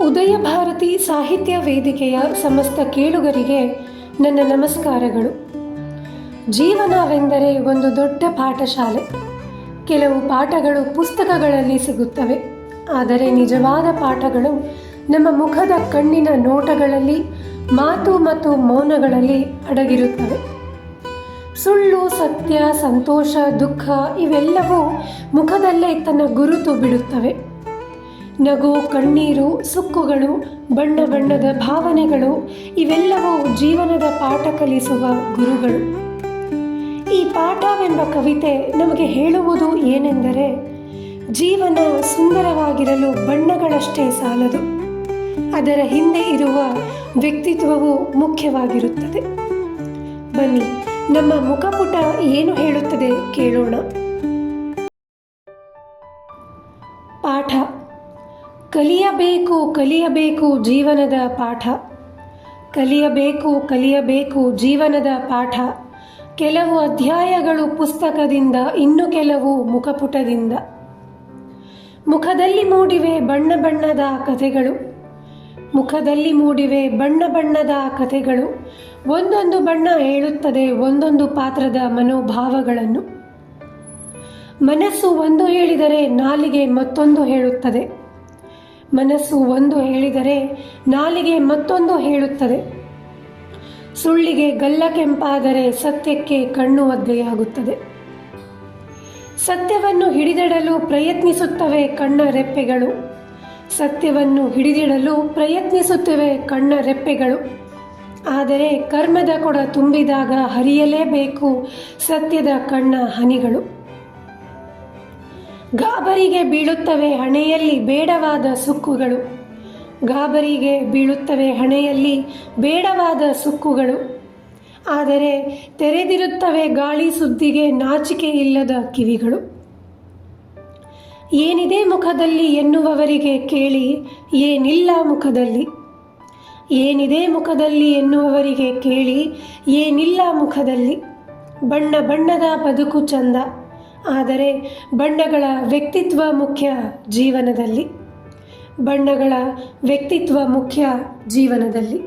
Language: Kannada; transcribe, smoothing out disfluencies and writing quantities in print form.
ಉದಯ ಭಾರತಿ ಸಾಹಿತ್ಯ ವೇದಿಕೆಯ ಸಮಸ್ತ ಕೇಳುಗರಿಗೆ ನನ್ನ ನಮಸ್ಕಾರಗಳು. ಜೀವನವೆಂದರೆ ಒಂದು ದೊಡ್ಡ ಪಾಠಶಾಲೆ. ಕೆಲವು ಪಾಠಗಳು ಪುಸ್ತಕಗಳಲ್ಲಿ ಸಿಗುತ್ತವೆ, ಆದರೆ ನಿಜವಾದ ಪಾಠಗಳು ನಮ್ಮ ಮುಖದ ಕಣ್ಣಿನ ನೋಟಗಳಲ್ಲಿ, ಮಾತು ಮತ್ತು ಮೌನಗಳಲ್ಲಿ ಅಡಗಿರುತ್ತವೆ. ಸುಳ್ಳು, ಸತ್ಯ, ಸಂತೋಷ, ದುಃಖ ಇವೆಲ್ಲವೂ ಮುಖದಲ್ಲೇ ತನ್ನ ಗುರುತು ಬಿಡುತ್ತವೆ. ನಗು, ಕಣ್ಣೀರು, ಸುಕ್ಕುಗಳು, ಬಣ್ಣ ಬಣ್ಣದ ಭಾವನೆಗಳು ಇವೆಲ್ಲವೂ ಜೀವನದ ಪಾಠ ಕಲಿಸುವ ಗುರುಗಳು. ಈ ಪಾಠವೆಂಬ ಕವಿತೆ ನಮಗೆ ಹೇಳುವುದು ಏನೆಂದರೆ, ಜೀವನ ಸುಂದರವಾಗಿರಲು ಬಣ್ಣಗಳಷ್ಟೇ ಸಾಲದು, ಅದರ ಹಿಂದೆ ಇರುವ ವ್ಯಕ್ತಿತ್ವವು ಮುಖ್ಯವಾಗಿರುತ್ತದೆ. ಬನ್ನಿ, ನಮ್ಮ ಮುಖಪುಟ ಏನು ಹೇಳುತ್ತದೆ ಕೇಳೋಣ. ಪಾಠ: ಕಲಿಯಬೇಕು ಕಲಿಯಬೇಕು ಜೀವನದ ಪಾಠ. ಕಲಿಯಬೇಕು ಕಲಿಯಬೇಕು ಜೀವನದ ಪಾಠ. ಕೆಲವು ಅಧ್ಯಾಯಗಳು ಪುಸ್ತಕದಿಂದ, ಇನ್ನು ಕೆಲವು ಮುಖಪುಟದಿಂದ. ಮುಖದಲ್ಲಿ ಮೂಡಿವೆ ಬಣ್ಣ ಬಣ್ಣದ ಕಥೆಗಳು. ಮುಖದಲ್ಲಿ ಮೂಡಿವೆ ಬಣ್ಣ ಬಣ್ಣದ ಕಥೆಗಳು. ಒಂದೊಂದು ಬಣ್ಣ ಹೇಳುತ್ತದೆ ಒಂದೊಂದು ಪಾತ್ರದ ಮನೋಭಾವಗಳನ್ನು. ಮನಸ್ಸು ಒಂದು ಹೇಳಿದರೆ ನಾಲಿಗೆ ಮತ್ತೊಂದು ಹೇಳುತ್ತದೆ. ಮನಸ್ಸು ಒಂದು ಹೇಳಿದರೆ ನಾಲಿಗೆ ಮತ್ತೊಂದು ಹೇಳುತ್ತದೆ. ಸುಳ್ಳಿಗೆ ಗಲ್ಲ ಕೆಂಪಾದರೆ ಸತ್ಯಕ್ಕೆ ಕಣ್ಣು ಒದ್ದೆಯಾಗುತ್ತದೆ. ಸತ್ಯವನ್ನು ಹಿಡಿದಿಡಲು ಪ್ರಯತ್ನಿಸುತ್ತವೆ ಕಣ್ಣ ರೆಪ್ಪೆಗಳು. ಸತ್ಯವನ್ನು ಹಿಡಿದಿಡಲು ಪ್ರಯತ್ನಿಸುತ್ತವೆ ಕಣ್ಣ ರೆಪ್ಪೆಗಳು. ಆದರೆ ಕರ್ಮದ ಕೊಡ ತುಂಬಿದಾಗ ಹರಿಯಲೇಬೇಕು ಸತ್ಯದ ಕಣ್ಣ ಹನಿಗಳು. ಗಾಬರಿಗೆ ಬೀಳುತ್ತವೆ ಹಣೆಯಲ್ಲಿ ಬೇಡವಾದ ಸುಕ್ಕುಗಳು. ಗಾಬರಿಗೆ ಬೀಳುತ್ತವೆ ಹಣೆಯಲ್ಲಿ ಬೇಡವಾದ ಸುಕ್ಕುಗಳು. ಆದರೆ ತೆರೆದಿರುತ್ತವೆ ಗಾಳಿ ಸುದ್ದಿಗೆ ನಾಚಿಕೆ ಇಲ್ಲದ ಕಿವಿಗಳು. ಏನಿದೆ ಮುಖದಲ್ಲಿ ಎನ್ನುವವರಿಗೆ ಕೇಳಿ, ಏನಿಲ್ಲ ಮುಖದಲ್ಲಿ. ಏನಿದೆ ಮುಖದಲ್ಲಿ ಎನ್ನುವವರಿಗೆ ಕೇಳಿ, ಏನಿಲ್ಲ ಮುಖದಲ್ಲಿ. ಬಣ್ಣ ಬಣ್ಣದ ಬದುಕು ಚಂದ, ಆದರೆ ಬಣ್ಣಗಳ ವ್ಯಕ್ತಿತ್ವ ಮುಖ್ಯ ಜೀವನದಲ್ಲಿ. ಬಣ್ಣಗಳ ವ್ಯಕ್ತಿತ್ವ ಮುಖ್ಯ ಜೀವನದಲ್ಲಿ.